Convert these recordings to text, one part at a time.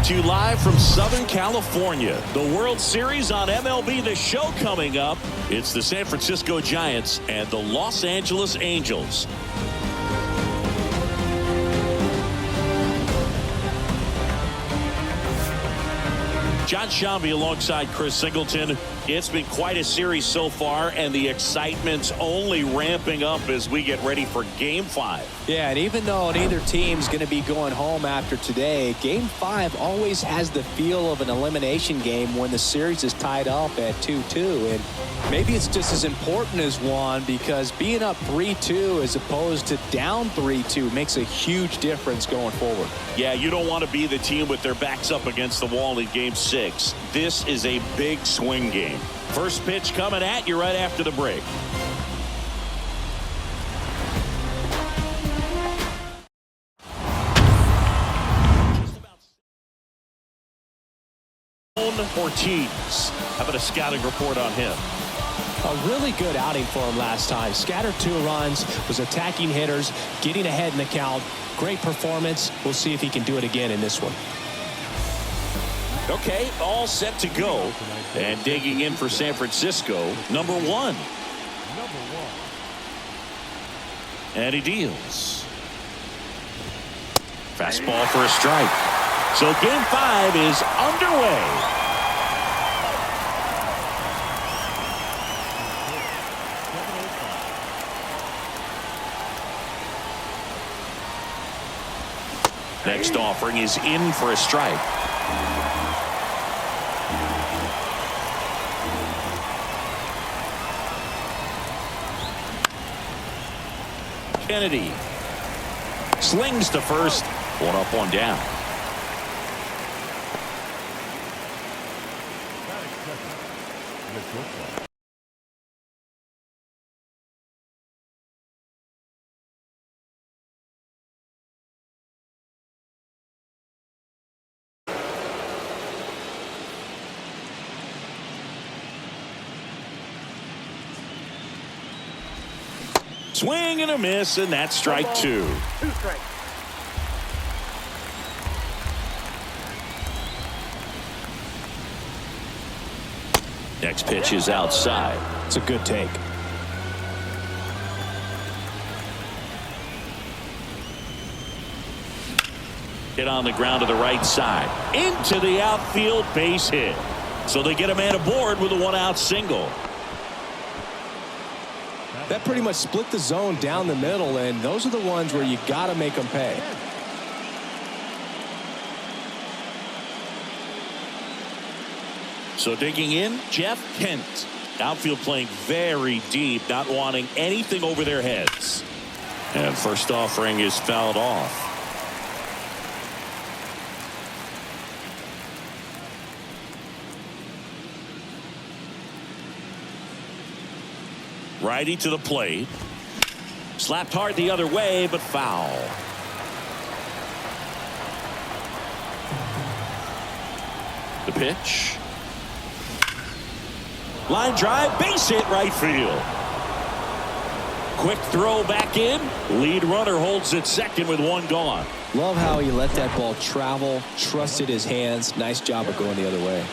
to you live from Southern California. The World Series on MLB The Show coming up. It's the San Francisco Giants and the Los Angeles Angels. John Shambi alongside Chris Singleton. It's been quite a series so far, and the excitement's only ramping up as we get ready for Game 5. Yeah, and even though neither team's going to be going home after today, Game 5 always has the feel of an elimination game when the series is tied up at 2-2. And maybe it's just as important as one, because being up 3-2 as opposed to down 3-2 makes a huge difference going forward. Yeah, you don't want to be the team with their backs up against the wall in Game 6. This is a big swing game. First pitch coming at you right after the break. Ortiz. How about a scouting report on him? A really good outing for him last time. Scattered 2 runs, was attacking hitters, getting ahead in the count. Great performance. We'll see if he can do it again in this one. Okay, all set to go. And digging in for San Francisco, number 1. And he deals. Fastball for a strike. So Game 5 is underway. Next offering is in for a strike. Kennedy slings to first. 1 up, 1 down. Swing and a miss, and that's strike 2. 2 strikes. Next pitch is outside. It's a good take. Hit on the ground to the right side. Into the outfield, base hit. So they get a man aboard with a 1-out single. That pretty much split the zone down the middle, and those are the ones where you got to make them pay. So digging in, Jeff Kent. Outfield playing very deep, not wanting anything over their heads. And first offering is fouled off. Righty to the plate. Slapped hard the other way, but foul. The pitch. Line drive, base hit, right field. Quick throw back in. Lead runner holds at second with 1 gone. Love how he let that ball travel, trusted his hands. Nice job of going the other way.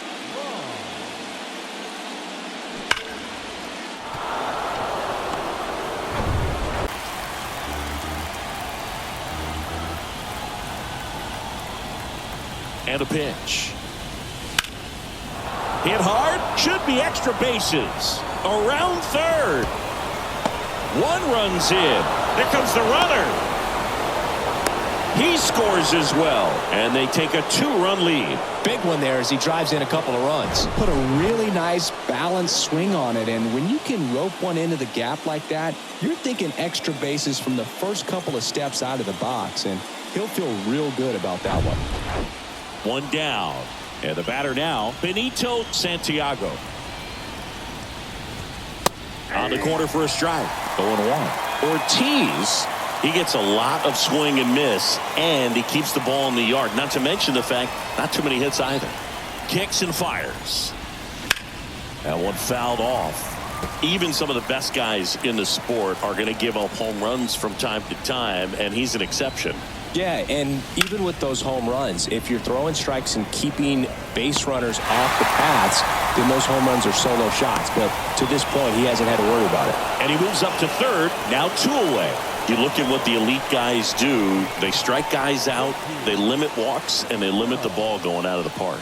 And a pitch. Hit hard, should be extra bases. Around third. 1 runs in. There comes the runner. He scores as well, and they take a 2-run lead. Big one there as he drives in a couple of runs. Put a really nice balanced swing on it, and when you can rope one into the gap like that, you're thinking extra bases from the first couple of steps out of the box, and he'll feel real good about that one. 1 down. And the batter now, Benito Santiago. On the corner for a strike. 0-1. Ortiz, he gets a lot of swing and miss, and he keeps the ball in the yard. Not to mention the fact, not too many hits either. Kicks and fires. That one fouled off. Even some of the best guys in the sport are going to give up home runs from time to time, and he's an exception. Yeah, and even with those home runs, if you're throwing strikes and keeping base runners off the paths, then those home runs are solo shots. But to this point, he hasn't had to worry about it. And he moves up to third, now 2 away. You look at what the elite guys do. They strike guys out, they limit walks, and they limit the ball going out of the park.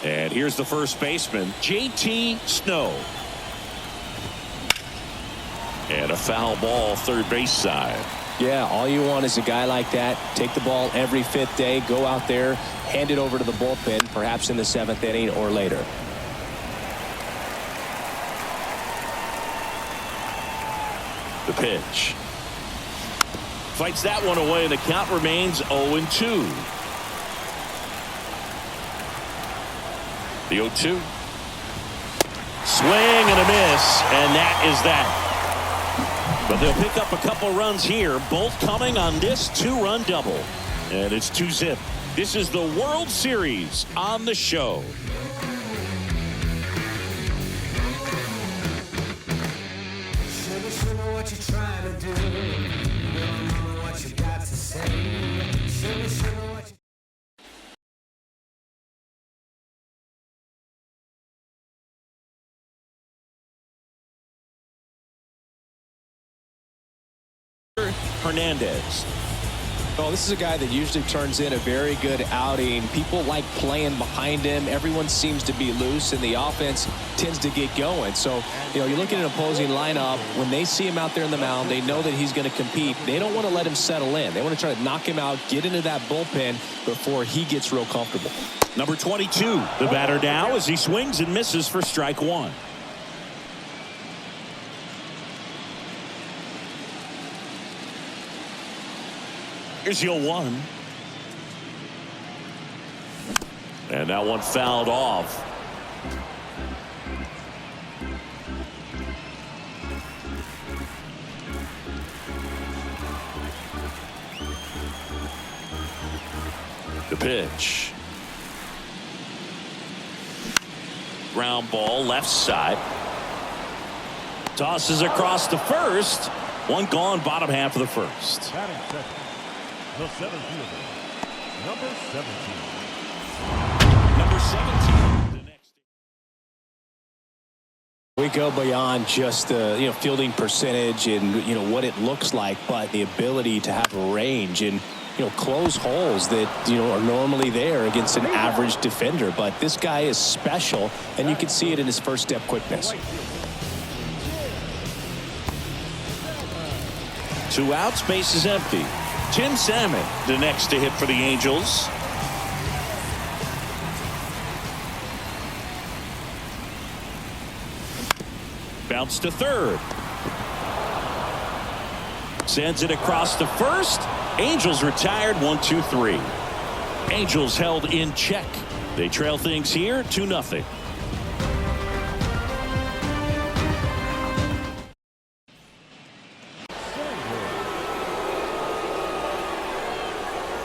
And here's the first baseman, J.T. Snow. And a foul ball, third base side. Yeah, all you want is a guy like that. Take the ball every 5th day, go out there, hand it over to the bullpen, perhaps in the 7th inning or later. The pitch. Fights that one away, and the count remains 0-2. The 0-2. Swing and a miss, and that is that. But they'll pick up a couple runs here, both coming on this 2-run double. And it's 2-zip. This is the World Series on the show. What you're trying to do, what you got to say. What you Hernandez. Well, this is a guy that usually turns in a very good outing. People like playing behind him. Everyone seems to be loose, and the offense tends to get going. So, you look at an opposing lineup, when they see him out there in the mound, they know that he's going to compete. They don't want to let him settle in. They want to try to knock him out, get into that bullpen before he gets real comfortable. Number 22, the batter now as he swings and misses for strike 1. Here's the 0-1. And that one fouled off. The pitch. Ground ball left side. Tosses across to first. One gone, bottom half of the first. The 7th fielder, number 17. Number 17. The next. We go beyond just the fielding percentage and what it looks like, but the ability to have range and close holes that are normally there against an average defender. But this guy is special, and you can see it in his first step quickness. 2 outs, base is empty. Tim Salmon, the next to hit for the Angels. Bounce to third. Sends it across to first. Angels retired 1-2-3. Angels held in check. They trail things here 2-0.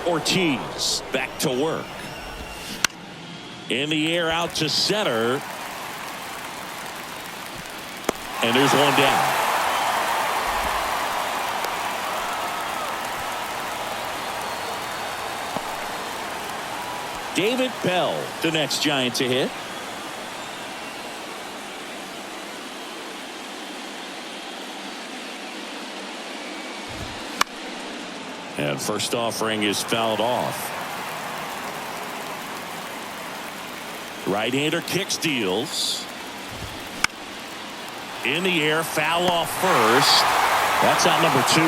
Ortiz back to work. In the air out to center. And there's one down. David Bell, the next Giant to hit. And first offering is fouled off. Right-hander kicks, deals. In the air, foul off first. That's out number 2.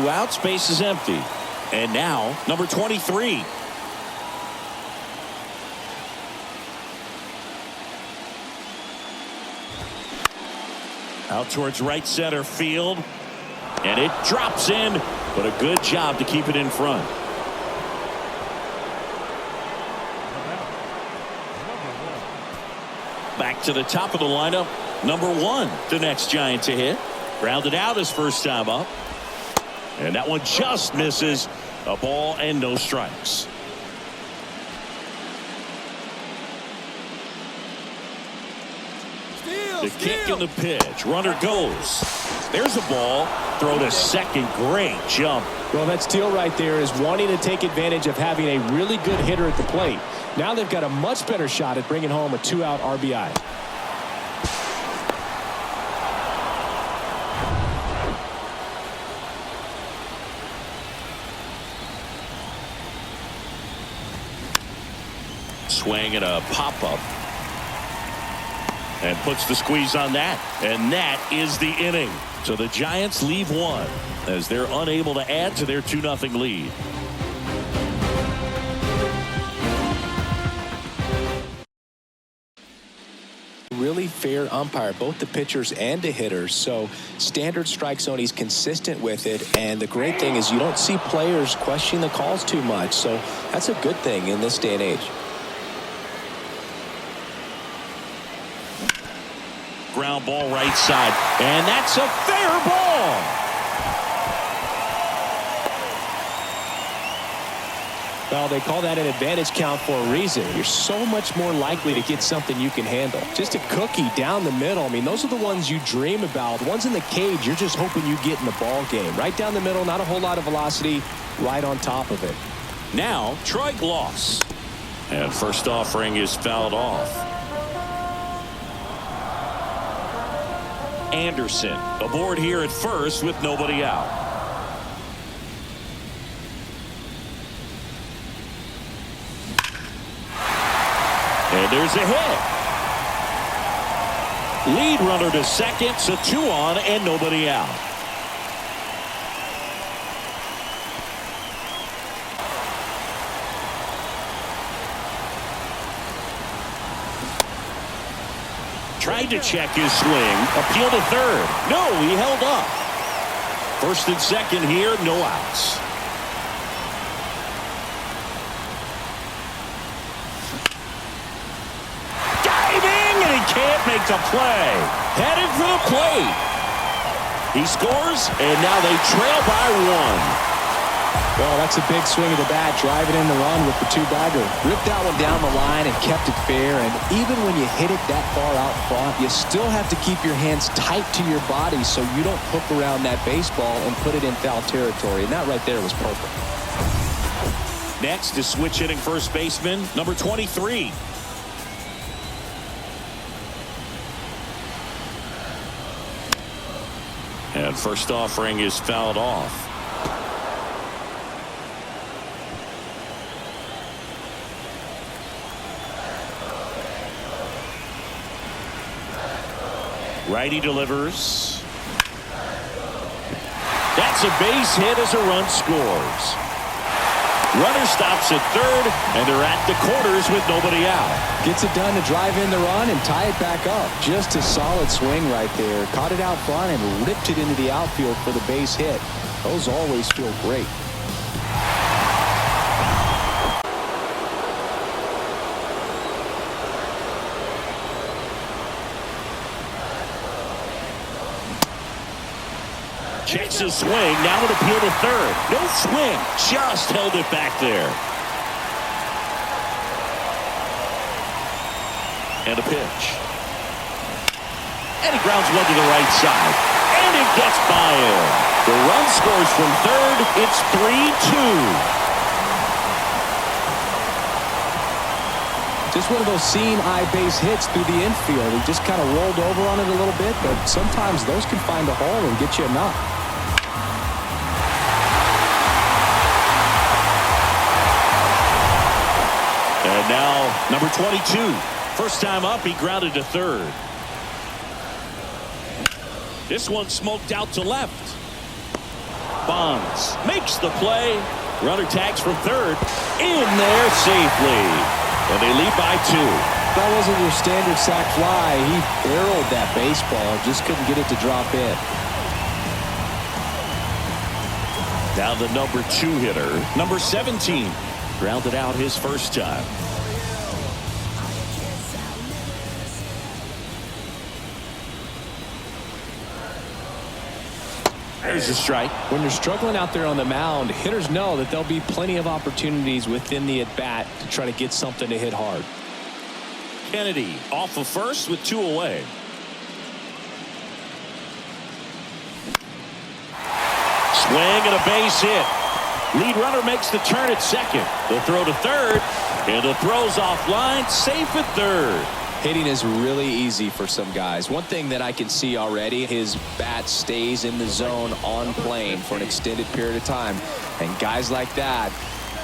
2 outs, base is empty. And now, number 23. Out towards right center field. And it drops in, but a good job to keep it in front. Back to the top of the lineup. Number 1, the next Giant to hit. Grounded out his first time up. And that one just misses. A ball and no strikes. The kick and the pitch. Runner goes. There's a ball. Throw to second. Great jump. Well, that steal right there is wanting to take advantage of having a really good hitter at the plate. Now they've got a much better shot at bringing home a 2-out RBI. Swing and a pop-up. And puts the squeeze on that. And that is the inning. So the Giants leave one as they're unable to add to their 2-0 lead. Really fair umpire, both the pitchers and the hitters. So standard strike zone, he's consistent with it. And the great thing is you don't see players questioning the calls too much. So that's a good thing in this day and age. Ground ball right side. And that's a fair ball. Well, they call that an advantage count for a reason. You're so much more likely to get something you can handle. Just a cookie down the middle. I mean, those are the ones you dream about. The ones in the cage, you're just hoping you get in the ball game. Right down the middle, not a whole lot of velocity, right on top of it. Now, Troy Gloss. And first offering is fouled off. Anderson aboard here at first with nobody out. And there's a hit. Lead runner to second, so 2 on and nobody out. Tried to check his swing. Appeal to third. No, he held up. First and second here, no outs. Diving, and he can't make the play. Headed for the plate. He scores, and now they trail by 1. Well, that's a big swing of the bat, driving in the run with the 2-bagger. Ripped that one down the line and kept it fair. And even when you hit it that far out front, you still have to keep your hands tight to your body so you don't hook around that baseball and put it in foul territory. And that right there was perfect. Next is switch hitting first baseman, number 23. And first offering is fouled off. Righty delivers. That's a base hit as a run scores. Runner stops at third, and they're at the corners with nobody out. Gets it done to drive in the run and tie it back up. Just a solid swing right there. Caught it out front and ripped it into the outfield for the base hit. Those always feel great. Checks his swing. Now an appeal to third. No swing. Just held it back there. And a pitch. And he grounds one to the right side. And it gets by him. The run scores from third. It's 3-2. Just one of those seeing eye base hits through the infield. He just kind of rolled over on it a little bit, but sometimes those can find a hole and get you a knock. And now number 22. First time up, he grounded to third. This one smoked out to left. Bonds makes the play. Runner tags from third. In there safely. And they lead by 2. That wasn't your standard sac fly. He barreled that baseball. Just couldn't get it to drop in. Now the number 2 hitter, number 17. Grounded out his first time. There's a strike. When you're struggling out there on the mound, hitters know that there'll be plenty of opportunities within the at-bat to try to get something to hit hard. Kennedy off of first with 2 away. Swing and a base hit. Lead runner makes the turn at second. The throw to third. And the throw's offline. Safe at third. Hitting is really easy for some guys. One thing that I can see already, his bat stays in the zone on plane for an extended period of time. And guys like that,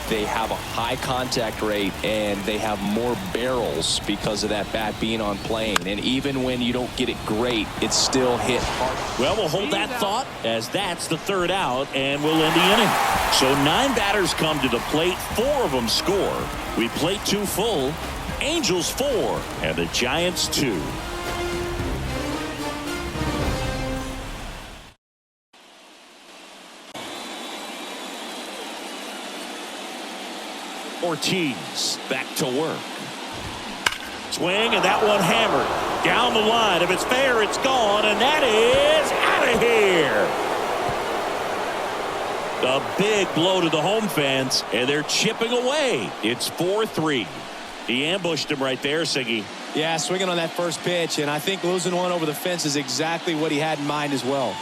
they have a high contact rate and they have more barrels because of that bat being on plane. And even when you don't get it great, it's still hit hard. Well, we'll hold that thought as that's the third out, and we'll end the inning. So 9 batters come to the plate. 4 of them score. We played 2 full. Angels 4 and the Giants 2. Ortiz back to work. Swing, and that one hammered down the line. If it's fair, it's gone, and that is out of here. A big blow to the home fans, and they're chipping away. It's 4-3. He ambushed him right there, Siggy. Yeah, swinging on that first pitch, and I think losing one over the fence is exactly what he had in mind as well.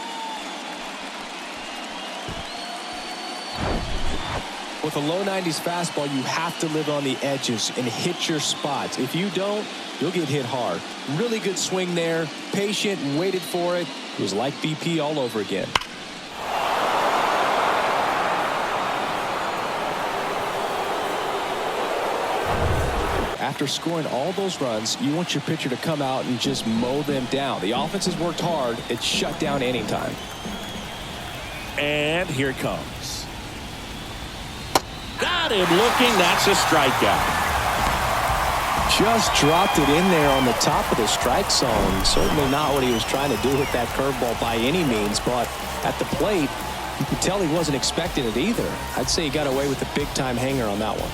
With a low 90s fastball, you have to live on the edges and hit your spots. If you don't, you'll get hit hard. Really good swing there. Patient and waited for it. It was like BP all over again. After scoring all those runs, you want your pitcher to come out and just mow them down. The offense has worked hard. It's shut down anytime. And here it comes. Got him looking. That's a strikeout. Just dropped it in there on the top of the strike zone. Certainly not what he was trying to do with that curveball by any means, but at the plate, you could tell he wasn't expecting it either. I'd say he got away with a big-time hanger on that one.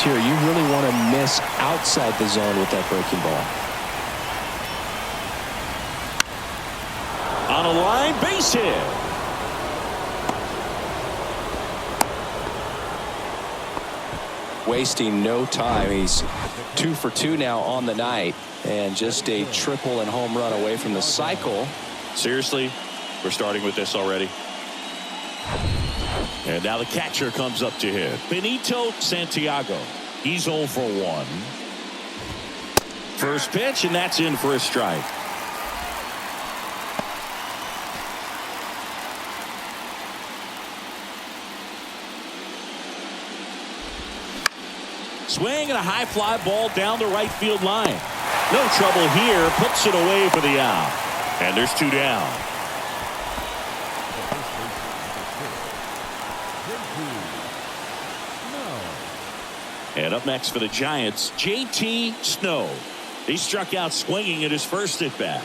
Here, you really want to miss outside the zone with that breaking ball. On a line, base hit. Wasting no time. He's 2 for 2 now on the night, and just a triple and home run away from the cycle. Seriously, we're starting with this already. And now the catcher comes up to hit. Benito Santiago. He's 0 for 1. First pitch, and that's in for a strike. Swing and a high fly ball down the right field line. No trouble here. Puts it away for the out. And there's 2 down. And up next for the Giants, JT Snow. He struck out swinging at his first at bat.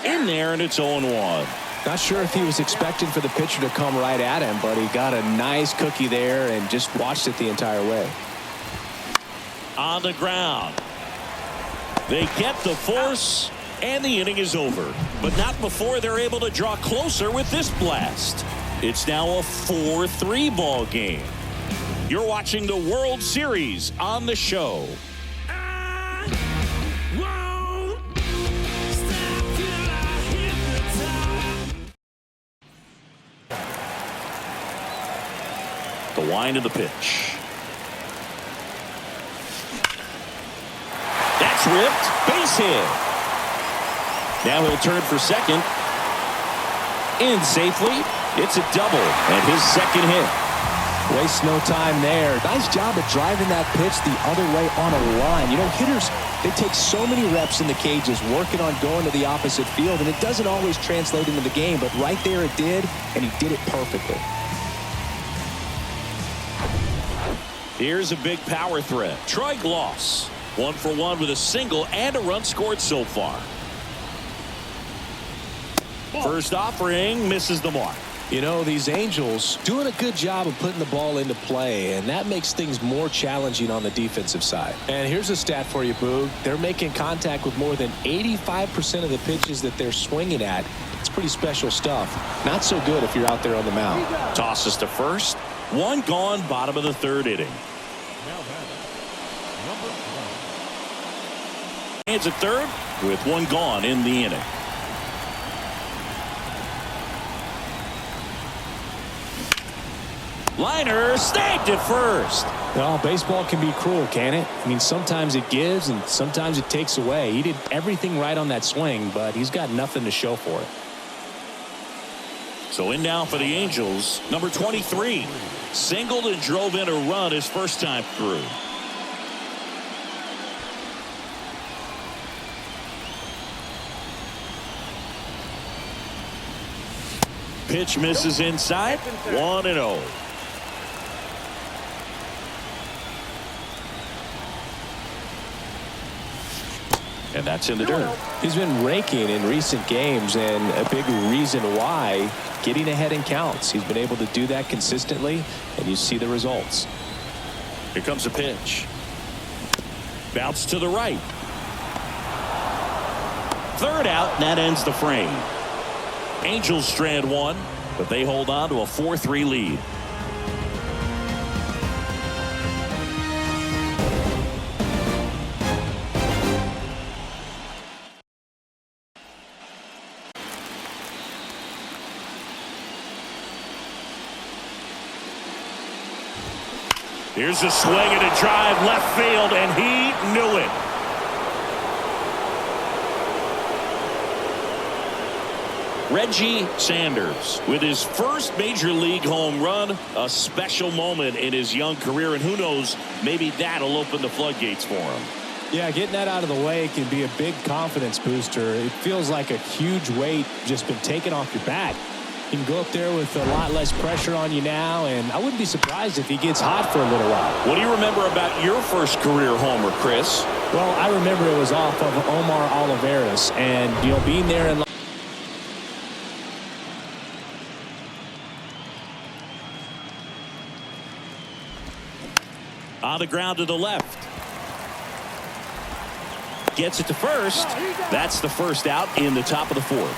In there, and it's 0-1. Not sure if he was expecting for the pitcher to come right at him, but he got a nice cookie there and just watched it the entire way. On the ground. They get the force, and the inning is over. But not before they're able to draw closer with this blast. It's now a 4-3 ball game. You're watching the World Series on the show. The wind of the pitch. That's ripped. Base hit. Now he'll turn for second. In safely. It's a double and his second hit. Waste no time there. Nice job of driving that pitch the other way on a line. You know, hitters, they take so many reps in the cages working on going to the opposite field, and it doesn't always translate into the game, but right there it did, and he did it perfectly. Here's a big power threat. Troy Glaus, 1 for 1 with a single and a run scored so far. First offering misses the mark. You know, these Angels doing a good job of putting the ball into play, and that makes things more challenging on the defensive side. And here's a stat for you, Boog. They're making contact with more than 85% of the pitches that they're swinging at. It's pretty special stuff. Not so good if you're out there on the mound. Tosses to first. 1 gone, bottom of the 3rd inning. Now batting, number 12. Hands at third with one gone in the inning. Liner snagged at first. Well, baseball can be cruel, can it? I mean, sometimes it gives and sometimes it takes away. He did everything right on that swing, but he's got nothing to show for it. So in now for the Angels, number 23. Singled and drove in a run his first time through. Pitch misses inside. 1-0. And that's in the dirt. He's been raking in recent games, and a big reason why, getting ahead in counts. He's been able to do that consistently, and you see the results. Here comes a pitch. Bounce to the right. Third out, and that ends the frame. Angels strand one, but they hold on to a 4-3 lead. Here's a swing and a drive left field, and he knew it. Reggie Sanders with his first major league home run, a special moment in his young career, and who knows, maybe that'll open the floodgates for him. Yeah, getting that out of the way can be a big confidence booster. It feels like a huge weight just been taken off your back. You can go up there with a lot less pressure on you now, and I wouldn't be surprised if he gets hot for a little while. What do you remember about your first career homer, Chris? Well, I remember it was off of Omar Oliveras, and, you know, being there and on the ground to the left. Gets it to first. That's the first out in the top of the fourth.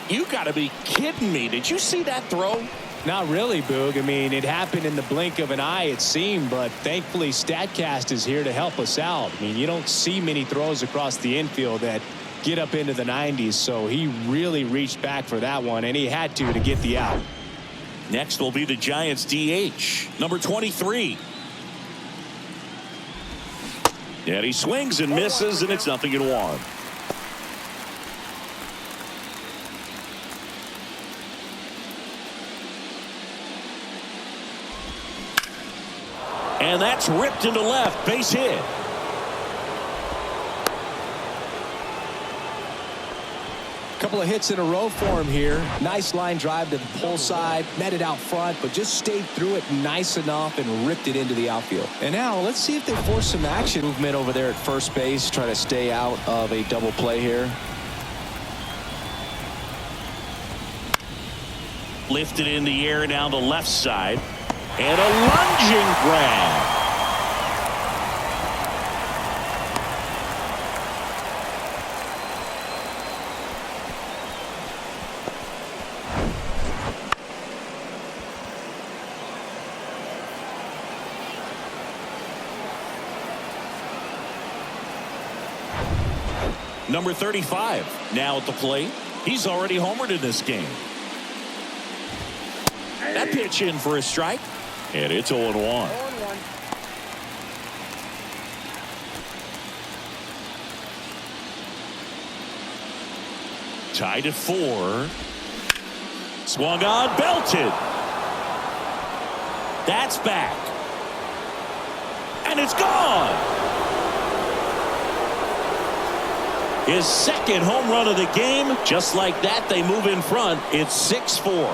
You got to be kidding me. Did you see that throw? Not really, Boog. I mean, it happened in the blink of an eye, it seemed, but thankfully StatCast is here to help us out. I mean, you don't see many throws across the infield that get up into the 90s, so he really reached back for that one, and he had to get the out. Next will be the Giants DH, number 23. And he swings and misses, and it's 0-1. And that's ripped into left, base hit. Couple of hits in a row for him here. Nice line drive to the pull side, met it out front, but just stayed through it nice enough and ripped it into the outfield. And now let's see if they force some action. Movement over there at first base, try to stay out of a double play here. Lifted in the air down the left side. And a lunging grab. Number 35 now at the plate. He's already homered in this game. That pitch in for a strike. And it's 0-1. Tied at 4. Swung on, belted. That's back. And it's gone. His second home run of the game. Just like that, they move in front. It's 6-4.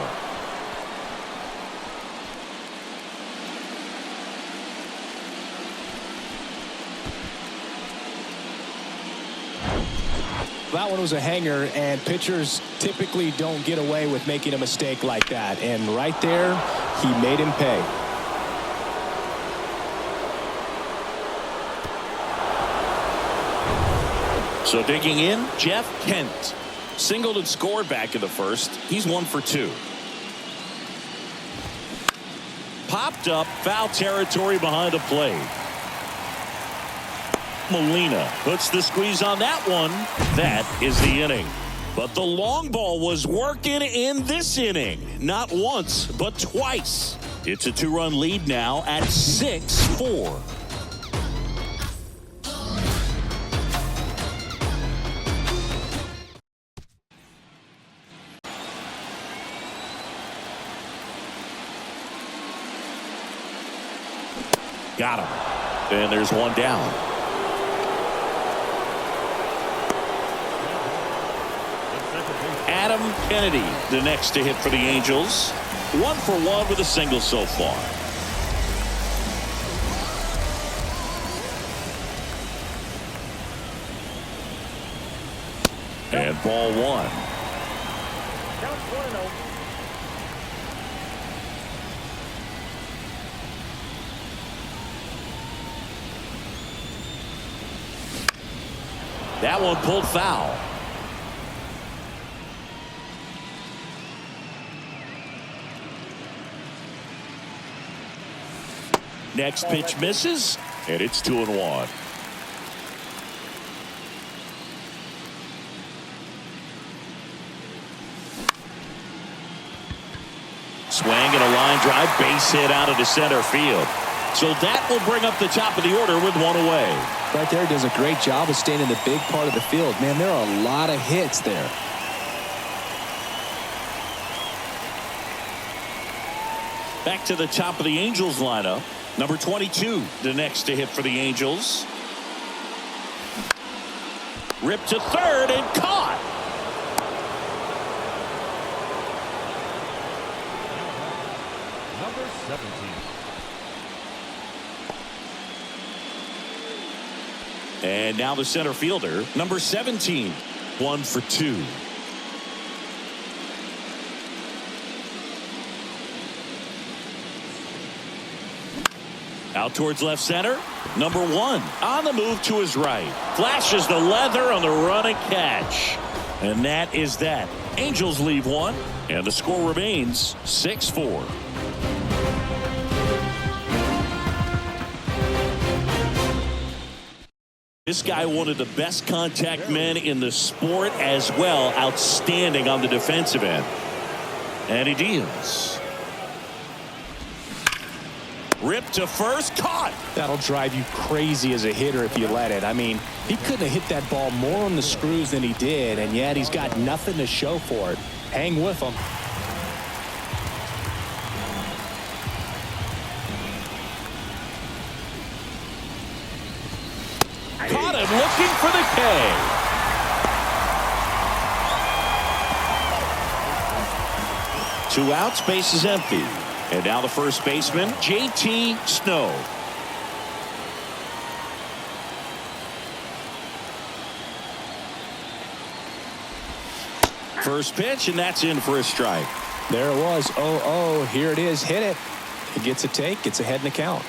That one was a hanger, and pitchers typically don't get away with making a mistake like that. And right there, he made him pay. So digging in, Jeff Kent. Singled and scored back in the first. He's 1 for 2. popped up, foul territory behind the plate. Molina puts the squeeze on that one. That is the inning. But the long ball was working in this inning. Not once, but twice. It's a 2-run lead now at 6-4. Got him. And there's one down. Adam Kennedy, the next to hit for the Angels. 1 for 1 with a single so far. And ball 1. That one pulled foul. Next pitch misses, and it's 2-1. Swing and a line drive, base hit out into center field. So that will bring up the top of the order with 1 away. Right there, does a great job of staying in the big part of the field. Man, there are a lot of hits there. Back to the top of the Angels lineup. Number 22, the next to hit for the Angels. Ripped to third and caught. Number 17. And now the center fielder, number 17, 1 for 2. Out towards left center. Number 1 on the move to his right. Flashes the leather on the run and catch. And that is that. Angels leave 1. And the score remains 6-4. This guy, one of the best contact men in the sport as well. Outstanding on the defensive end. And he deals. Ripped to first, caught. That'll drive you crazy as a hitter if you let it. I mean, he couldn't have hit that ball more on the screws than he did, and yet he's got nothing to show for it. Hang with him. Caught him looking for the K. 2 outs, base is empty. And now the first baseman, J.T. Snow. First pitch, and that's in for a strike. There it was. 0-0. Here it is. Hit it. He gets a take. Gets ahead in the count.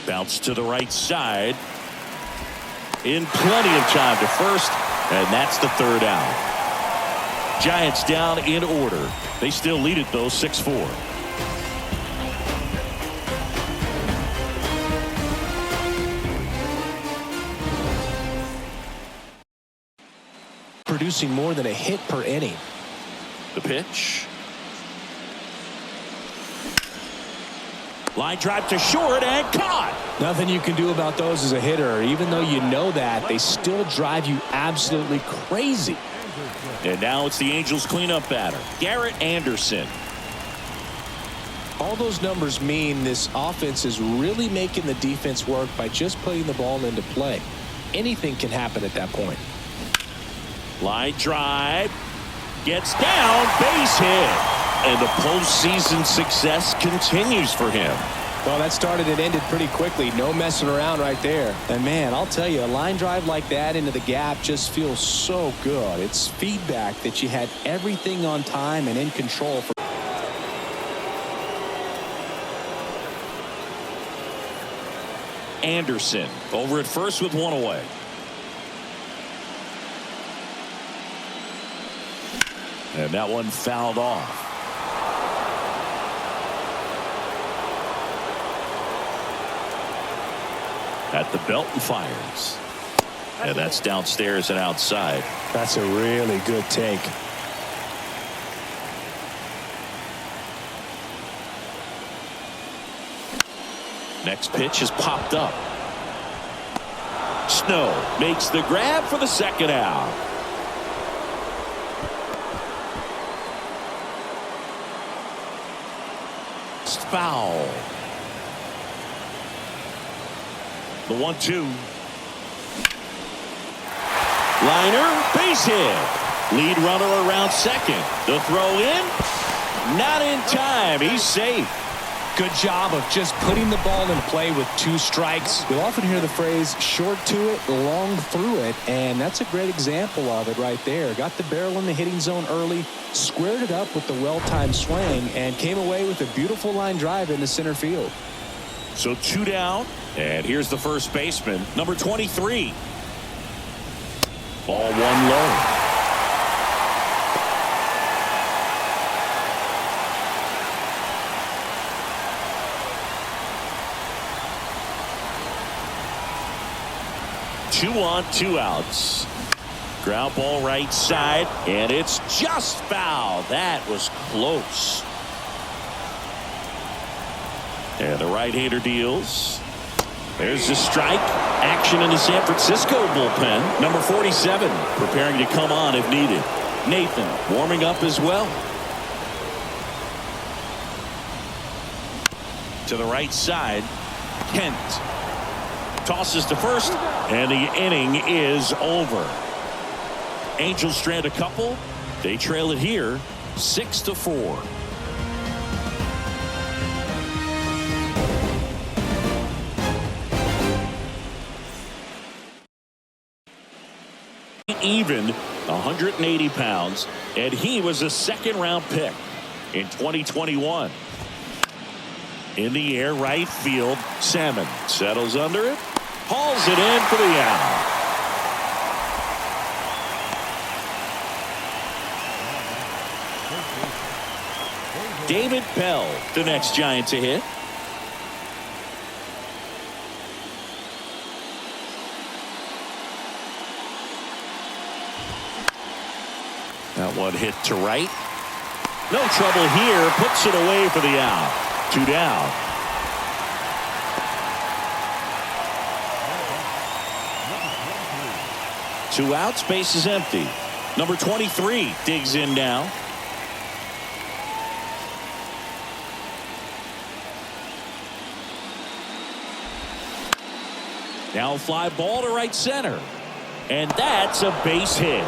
Bounce to the right side. In plenty of time to first, and that's the 3rd out. Giants down in order. They still lead it, though, 6-4. Producing more than a hit per inning. The pitch. Line drive to short and caught. Nothing you can do about those as a hitter. Even though you know that, they still drive you absolutely crazy. And now it's the Angels cleanup batter, Garrett Anderson. All those numbers mean this offense is really making the defense work by just putting the ball into play. Anything can happen at that point. Line drive. Gets down. Base hit. And the postseason success continues for him. Well, that started and ended pretty quickly. No messing around right there. And, man, I'll tell you, a line drive like that into the gap just feels so good. It's feedback that you had everything on time and in control. Anderson over at first with 1 away. And that one fouled off. At the belt and fires. And that's downstairs and outside. That's a really good take. Next pitch is popped up. Snow makes the grab for the second out. It's foul. The 1-2. Liner, base hit. Lead runner around second. The throw in. Not in time. He's safe. Good job of just putting the ball in play with 2 strikes. You'll often hear the phrase short to it, long through it, and that's a great example of it right there. Got the barrel in the hitting zone early, squared it up with the well-timed swing, and came away with a beautiful line drive into center field. So 2 down, and here's the first baseman, number 23. Ball 1 low. Two on, 2 outs. Ground ball right side, and it's just foul. That was close. And the right-hander deals. There's the strike. Action in the San Francisco bullpen. Number 47 preparing to come on if needed. Nathan warming up as well. To the right side, Kent. Tosses to first, and the inning is over. Angels strand a couple. They trail it here 6-4. Even 180 pounds, and he was a second-round pick in 2021. In the air, right field. Salmon settles under it. Hauls it in for the out. David Bell, the next Giant to hit. That one hit to right. No trouble here. Puts it away for the out. 2 down. Two outs, base is empty. Number 23 digs in now. Now fly ball to right center. And that's a base hit.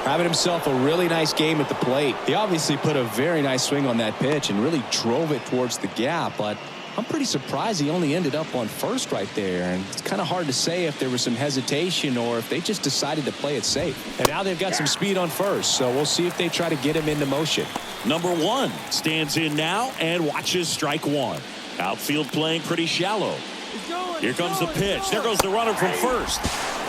Having himself a really nice game at the plate. He obviously put a very nice swing on that pitch and really drove it towards the gap, but I'm pretty surprised he only ended up on first right there, and it's kind of hard to say if there was some hesitation or if they just decided to play it safe. And now they've got some speed on first, so we'll see if they try to get him into motion. Number 1 stands in now and watches strike 1. Outfield playing pretty shallow. Here comes the pitch. There goes the runner from first.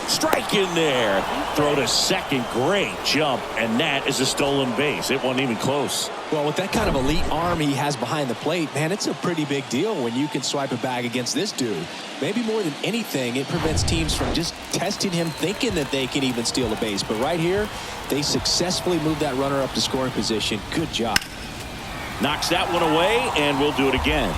Strike in there. Throw to second. Great jump. And that is a stolen base. It wasn't even close. Well, with that kind of elite arm he has behind the plate, man, it's a pretty big deal when you can swipe a bag against this dude. Maybe more than anything, it prevents teams from just testing him thinking that they can even steal a base. But right here, they successfully moved that runner up to scoring position. Good job. Knocks that one away, and we'll do it again.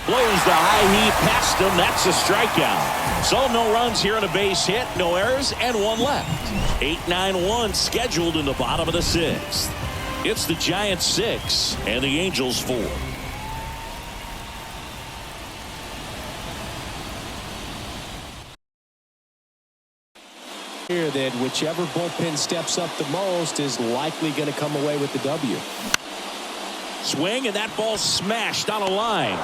Blows the high heat past him. That's a strikeout. So no runs here on a base hit, no errors, and 1 left. 8-9-1 scheduled in the bottom of the 6th. It's the Giants 6 and the Angels 4. Here that whichever bullpen steps up the most is likely going to come away with the W. Swing, and that ball smashed on a line.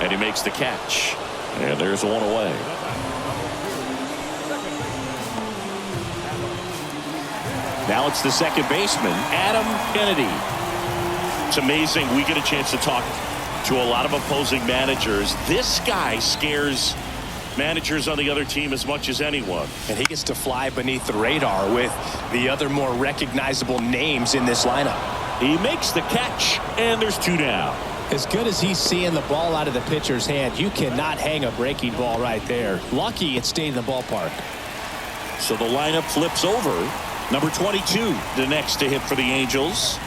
And he makes the catch. And there's 1 away. Now it's the second baseman, Adam Kennedy. It's amazing. We get a chance to talk to a lot of opposing managers. This guy scares managers on the other team as much as anyone. And he gets to fly beneath the radar with the other more recognizable names in this lineup. He makes the catch, and there's 2 down. As good as he's seeing the ball out of the pitcher's hand, you cannot hang a breaking ball right there. Lucky it stayed in the ballpark. So the lineup flips over. Number 22, the next to hit for the Angels.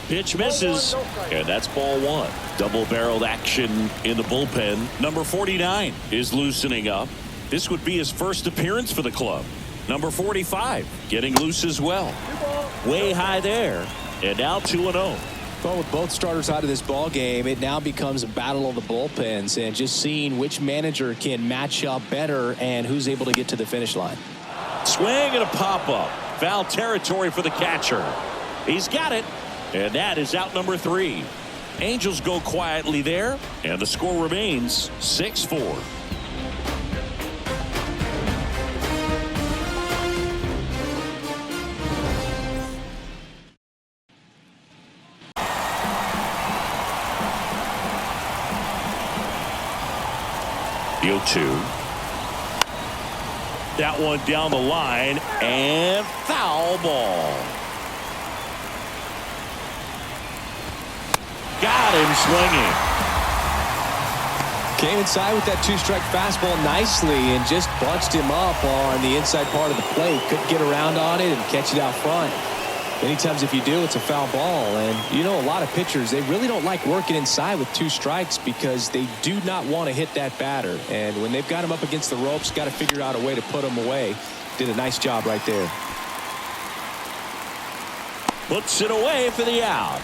Pitch misses, and that's ball 1. Double-barreled action in the bullpen. Number 49 is loosening up. This would be his first appearance for the club. Number 45 getting loose as well. Way high there, and now 2-0. Well, with both starters out of this ball game, it now becomes a battle of the bullpens and just seeing which manager can match up better and who's able to get to the finish line. Swing and a pop-up. Foul territory for the catcher. He's got it. And that is out number 3. Angels go quietly there, and the score remains 6-4. The 0-2. That one down the line, and foul ball. Got him swinging. Came inside with that 2-strike fastball nicely and just bunched him up on the inside part of the plate. Couldn't get around on it and catch it out front. Many times if you do, it's a foul ball. And you know, a lot of pitchers, they really don't like working inside with 2 strikes because they do not want to hit that batter. And when they've got him up against the ropes, got to figure out a way to put him away. Did a nice job right there. Puts it away for the out.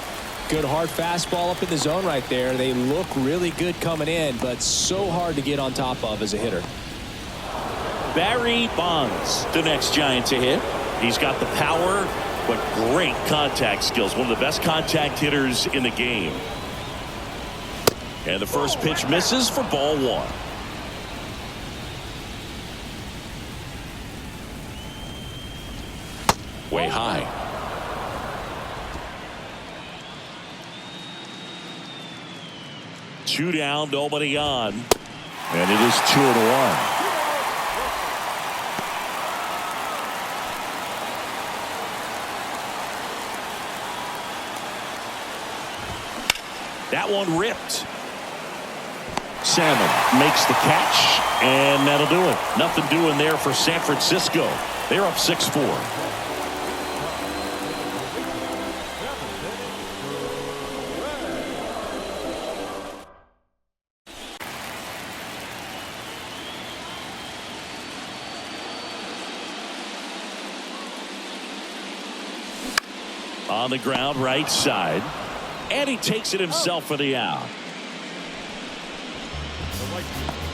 Good hard fastball up in the zone right there. They look really good coming in, but so hard to get on top of as a hitter. Barry Bonds, the next Giant to hit. He's got the power, but great contact skills. One of the best contact hitters in the game. And the first pitch misses for ball 1. Way high. Two down, nobody on. And it is 2-1. That one ripped. Salmon makes the catch, and that'll do it. Nothing doing there for San Francisco. They're up 6-4. On the ground, right side. And he takes it himself for the out.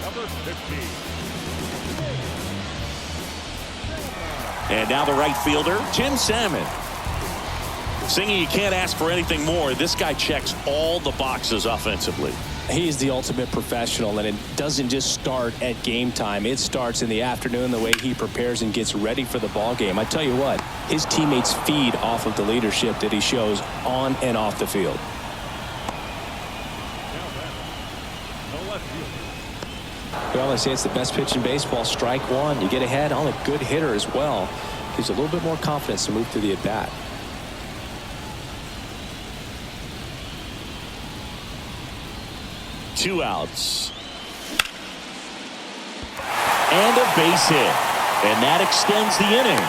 Number 15. And now the right fielder, Tim Salmon. Singy, you can't ask for anything more. This guy checks all the boxes offensively. He is the ultimate professional, and it doesn't just start at game time. It starts in the afternoon, the way he prepares and gets ready for the ball game. I tell you what, his teammates feed off of the leadership that he shows on and off the field. Well, I say it's the best pitch in baseball. Strike 1. You get ahead on a good hitter as well. Gives a little bit more confidence to move through the at-bat. Two outs. And a base hit. And that extends the inning.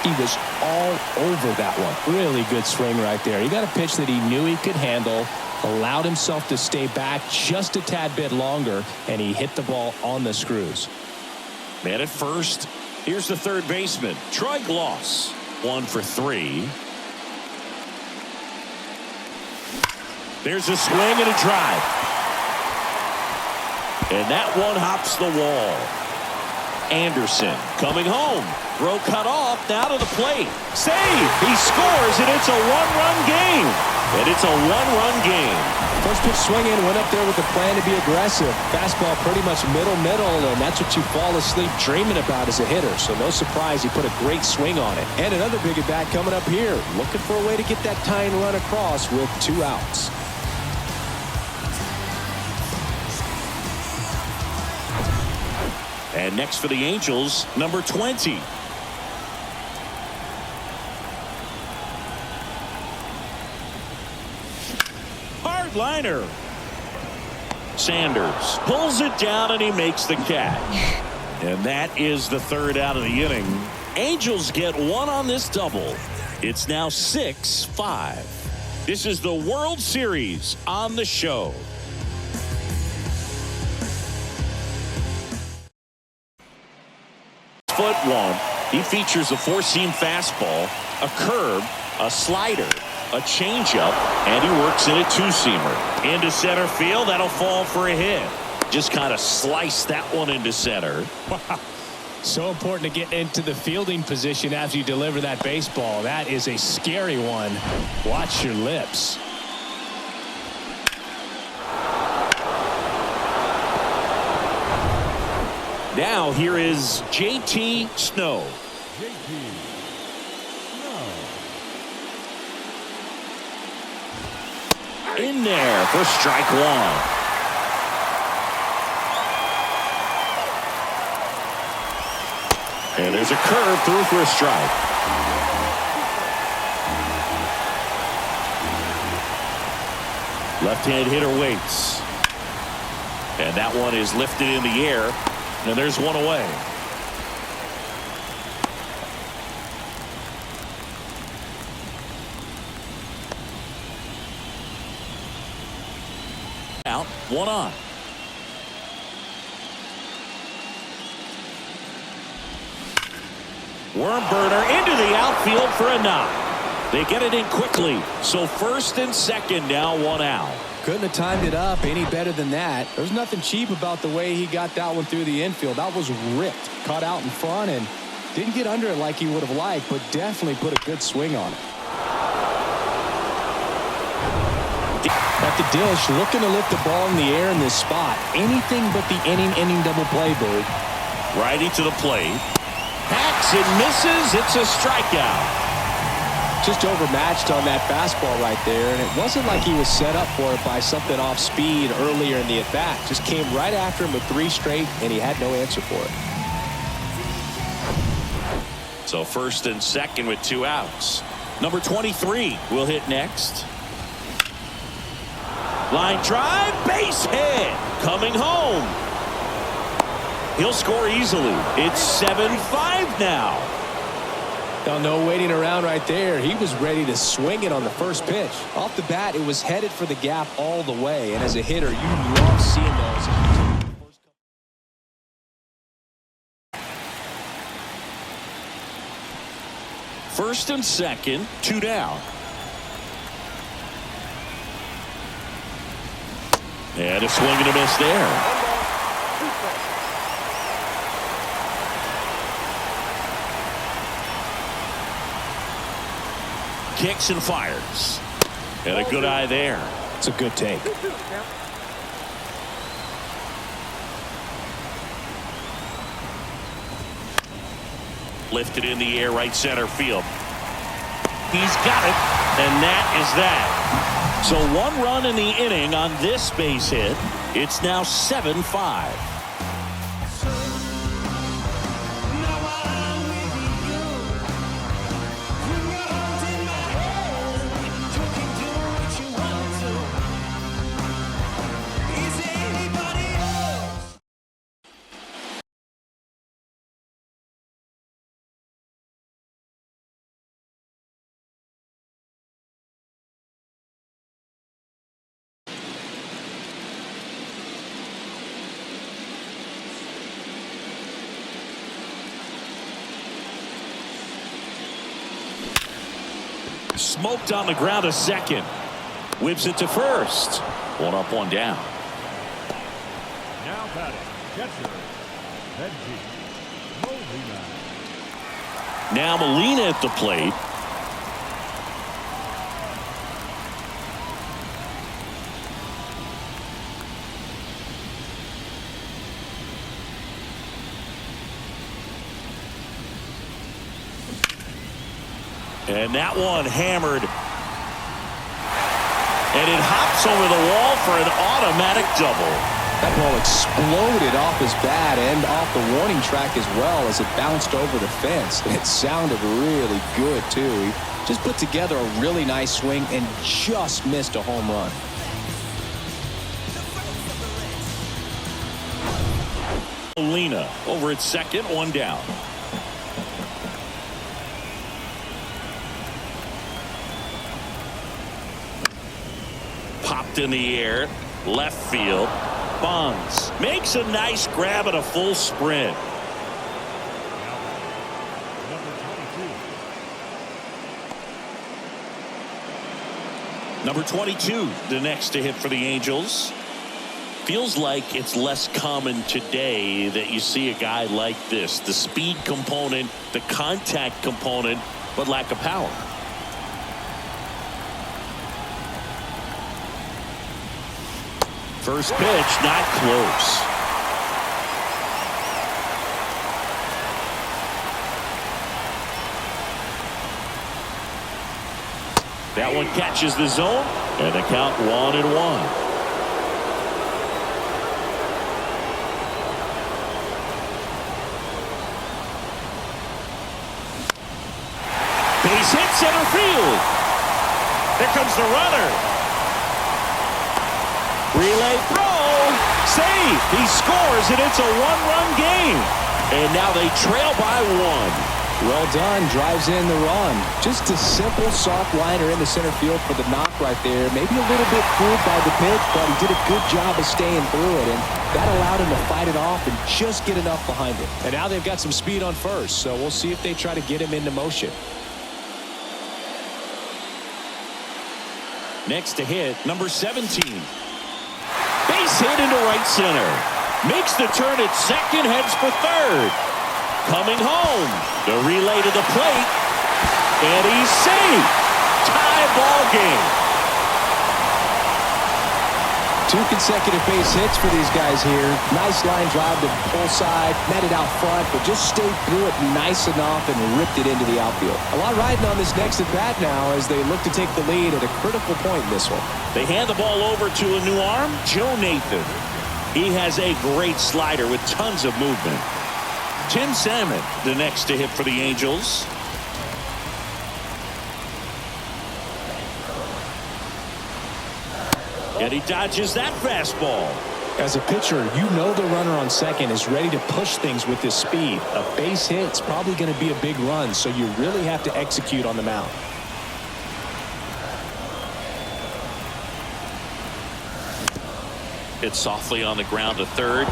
He was all over that one. Really good swing right there. He got a pitch that he knew he could handle, allowed himself to stay back just a tad bit longer, and he hit the ball on the screws. Man at first. Here's the third baseman, Troy Glaus. 1 for 3. There's a swing and a drive. And that one hops the wall. Anderson coming home. Throw cut off. Now to the plate. Save. He scores, and it's a one-run game. And it's a one-run game. First pitch swinging, went up there with the plan to be aggressive. Fastball pretty much middle, and that's what you fall asleep dreaming about as a hitter. So no surprise he put a great swing on it. And another big at bat coming up here. Looking for a way to get that tying run across with 2 outs. And next for the Angels, number 20. Hard liner. Sanders pulls it down and he makes the catch. And that is the 3rd out of the inning. Angels get 1 on this double. It's now 6-5. This is the World Series on the show. Foot 1. He features a 4-seam fastball, a curve, a slider, a changeup, and he works in a 2-seamer. Into center field, that'll fall for a hit. Just kind of slice that one into center. Wow. So important to get into the fielding position after you deliver that baseball. That is a scary one. Watch your lips. Now here is JT Snow. In there for strike 1. And there's a curve through for a strike. Left-hand hitter waits. And that one is lifted in the air. And there's 1 away. Out, 1 on. Worm burner into the outfield for a knock. They get it in quickly. So 1st and 2nd now, 1 out. Couldn't have timed it up any better than that. There's nothing cheap about the way he got that one through the infield. That was ripped. Caught out in front and didn't get under it like he would have liked, but definitely put a good swing on it. At the dish, looking to lift the ball in the air in this spot. Anything but the inning double play, Bird. Righty to the plate. Hacks and misses. It's a strikeout. Just overmatched on that fastball right there, and it wasn't like he was set up for it by something off speed earlier in the at-bat. Just came right after him with 3 straight, and he had no answer for it. So 1st and 2nd with 2 outs. Number 23 will hit next. Line drive, base hit, coming home. He'll score easily. It's 7-5 now. Now, no waiting around right there. He was ready to swing it on the first pitch. Off the bat, it was headed for the gap all the way. And as a hitter, you love seeing those. 1st and 2nd, 2 down. And a swing and a miss there. Kicks and fires. And a good eye there. It's a good take. Lifted in the air, right center field. He's got it, and that is that. So 1 run in the inning on this base hit. It's now 7-5. Smoked on the ground to second. Whips it to first. 1 up, 1 down. Now batting, catcher, Benji Molina. Now Molina at the plate. And that one hammered. And it hops over the wall for an automatic double. That ball exploded off his bat and off the warning track as well as it bounced over the fence. And it sounded really good, too. He just put together a really nice swing and just missed a home run. Molina over at second, one down. Popped in the air, left field. Bonds makes a nice grab and a full sprint. Number 22, the next to hit for the Angels. Feels like it's less common today that you see a guy like this. The speed component, the contact component, but lack of power. First pitch, not close. That one catches the zone, and the count 1-1. Base hit center field. There comes the runner. Relay throw. Save. He scores, and it's a one-run game. And now they trail by one. Well done. Drives in the run. Just a simple soft liner in the center field for the knock right there. Maybe a little bit fooled by the pitch, but he did a good job of staying through it, and that allowed him to fight it off and just get enough behind it. And now they've got some speed on first, so we'll see if they try to get him into motion. Next to hit, number 17. Base hit into right center. Makes the turn at second, heads for third. Coming home. The relay to the plate. And he's safe. Tie ball game. 2 consecutive base hits for these guys here. Nice line drive to pull side, met it out front, but just stayed through it nice enough and ripped it into the outfield. A lot riding on this next at bat now as they look to take the lead at a critical point in this one. They hand the ball over to a new arm, Joe Nathan. He has a great slider with tons of movement. Tim Salmon, the next to hit for the Angels. And he dodges that fastball. As a pitcher, you know the runner on second is ready to push things with his speed. A base hit's probably going to be a big run, so you really have to execute on the mound. Hits softly on the ground to third.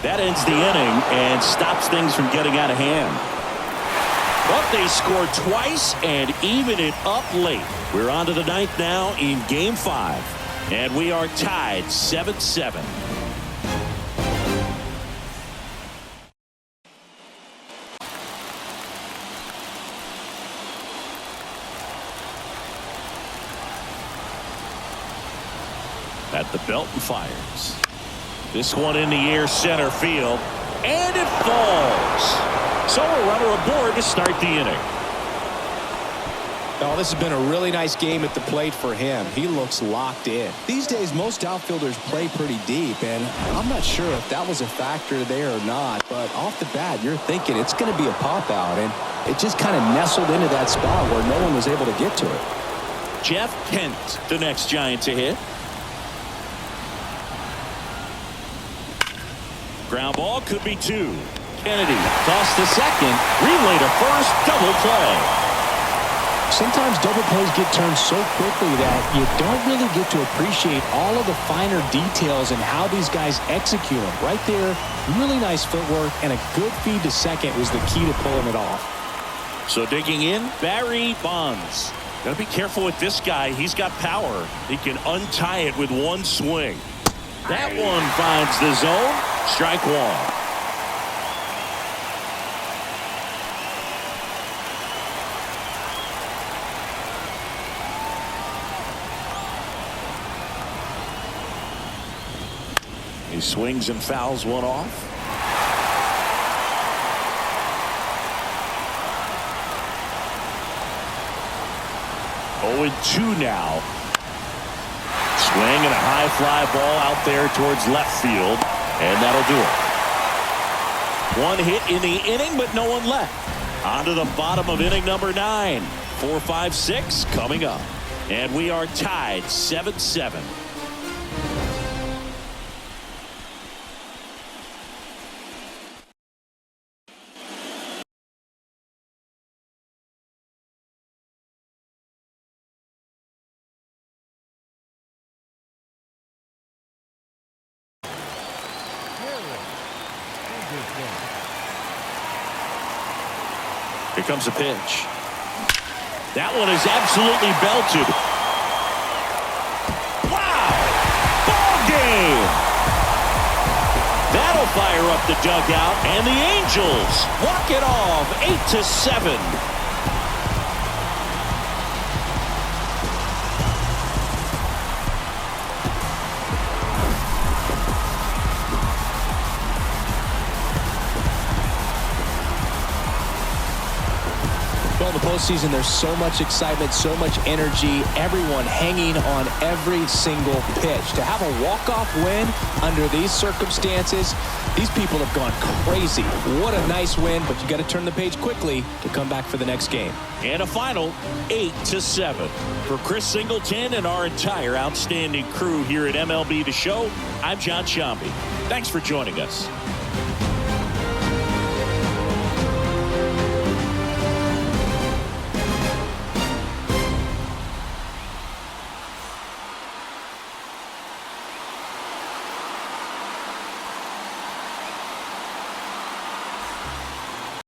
That ends the inning and stops things from getting out of hand. But they scored twice and even it up late. We're on to the ninth now in Game 5. And we are tied 7-7. At the belt and fires. This one in the air, center field, and it falls. So a runner aboard to start the inning. Oh, this has been a really nice game at the plate for him. He looks locked in. These days, most outfielders play pretty deep, and I'm not sure if that was a factor there or not, but off the bat, you're thinking it's going to be a pop-out, and it just kind of nestled into that spot where no one was able to get to it. Jeff Kent, the next Giant to hit. Ground ball could be 2. Kennedy tossed to second, relay to first, double play. Sometimes double plays get turned so quickly that you don't really get to appreciate all of the finer details and how these guys execute them. Right there, really nice footwork, and a good feed to second was the key to pulling it off. So digging in, Barry Bonds. Got to be careful with this guy. He's got power. He can untie it with one swing. That one finds the zone. Strike one. He swings and fouls one off. 0-2 now. Swing and a high fly ball out there towards left field, and that'll do it. One hit in the inning, but no one left. On to the bottom of inning number 9. 4-5-6 coming up. And we are tied 7-7. Here comes a pitch. That one is absolutely belted. Wow! Ball game! That'll fire up the dugout, and the Angels walk it off 8-7. Well, in the postseason, there's so much excitement, so much energy, everyone hanging on every single pitch. To have a walk-off win under these circumstances, these people have gone crazy. What a nice win, but you got to turn the page quickly to come back for the next game. And a final 8-7. For Chris Singleton and our entire outstanding crew here at MLB The Show, I'm John Sciambi. Thanks for joining us.